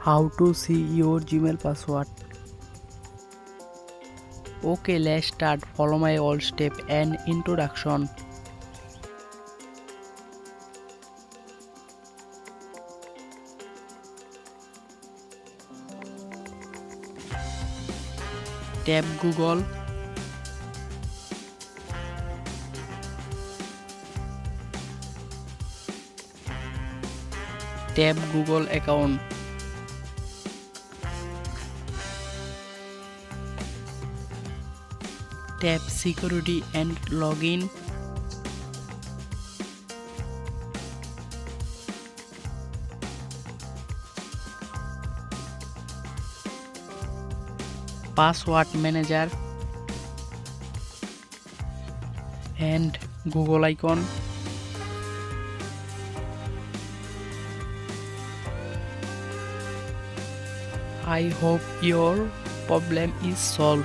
How to see your Gmail password. Okay, let's start. Follow my all step and introduction. Tap Google. Tap Google account. Tap security and login. Password manager and Google icon. I hope your problem is solved.